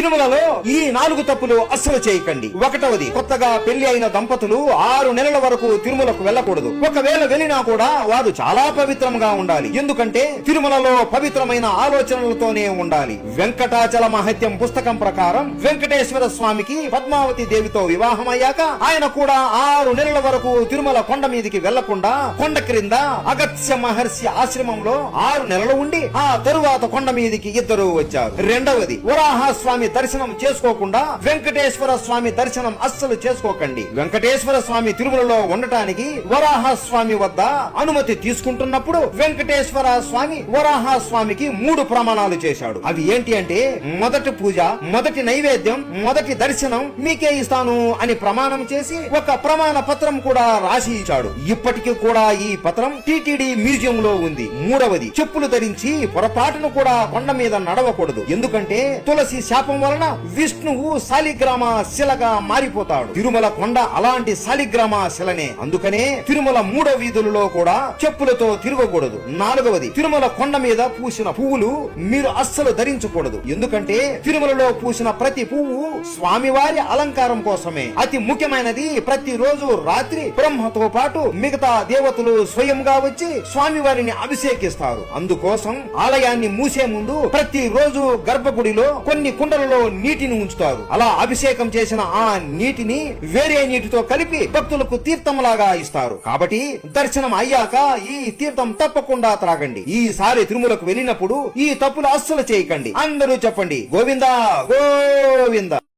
తిరుమలలో ఈ 4 తప్పులు అస్సలు చేయకండి. 1వది, కొత్తగా పెళ్లి అయిన దంపతులు 6 నెలల వరకు తిరుమలకు వెళ్ళకూడదు. ఒకవేళ వెళ్ళినా కూడా వారు చాలా పవిత్రంగా ఉండాలి. ఎందుకంటే తిరుమలలో పవిత్రమైన ఆలోచనలతోనే ఉండాలి. వెంకటాచల మహత్యం పుస్తకం ప్రకారం వెంకటేశ్వర స్వామికి పద్మావతి దేవితో వివాహం అయ్యాక ఆయన కూడా 6 నెలల వరకు తిరుమల కొండ మీదికి వెళ్లకుండా కొండ క్రింద అగత్స్య మహర్షి ఆశ్రమంలో 6 నెలలు ఉండి ఆ తరువాత కొండ మీదికి ఇద్దరు వచ్చారు. 2వది, వరాహ స్వామి దర్శనం చేసుకోకుండా వెంకటేశ్వర స్వామి దర్శనం అస్సలు చేసుకోకండి. వెంకటేశ్వర స్వామి తిరుమలలో ఉండటానికి వరాహ స్వామి వద్ద అనుమతి తీసుకుంటున్నప్పుడు వెంకటేశ్వర స్వామి వరాహ స్వామికి 3 ప్రమాణాలు చేశాడు. అవి ఏంటి అంటే, మొదటి పూజ, మొదటి నైవేద్యం, మొదటి దర్శనం మీకే ఇస్తాను అని ప్రమాణం చేసి ఒక ప్రమాణ పత్రం కూడా రాసి ఇచ్చాడు. ఇప్పటికీ కూడా ఈ పత్రం టిటిడి మ్యూజియం లో ఉంది. 3వది, చెప్పులు ధరించి పొరపాటును కూడా కొండ మీద నడవకూడదు. ఎందుకంటే తులసి శాపం వలన విష్ణువు శాలిగ్రామ శిలగా మారిపోతాడు. తిరుమల కొండ అలాంటి శాలిగ్రామ శిలనే. అందుకనే తిరుమల 3వ వీధులలో కూడా చెప్పులతో తిరగకూడదు. 4వది, తిరుమల కొండ మీద పూసిన పువ్వులు మీరు అస్సలు ధరించకూడదు. ఎందుకంటే తిరుమలలో పూసిన ప్రతి పువ్వు స్వామివారి అలంకారం కోసమే. అతి ముఖ్యమైనది, ప్రతి రోజు రాత్రి బ్రహ్మతో పాటు మిగతా దేవతలు స్వయంగా వచ్చి స్వామివారిని అభిషేకిస్తారు. అందుకోసం ఆలయాన్ని మూసే ముందు ప్రతి రోజు గర్భగుడిలో కొన్ని కుండలలో నీటిని ఉంచుతారు. అలా అభిషేకం చేసిన ఆ నీటిని వేరే నీటితో కలిపి భక్తులకు తీర్థంలాగా ఇస్తారు. కాబట్టి దర్శనం అయ్యాక ఈ తీర్థం తప్పకుండా త్రాగండి. ఈసారి తిరుమలకు వెళ్ళినప్పుడు ఈ తప్పులు అస్సలు చేయకండి. అందరూ చెప్పండి, గోవిందా గోవిందా.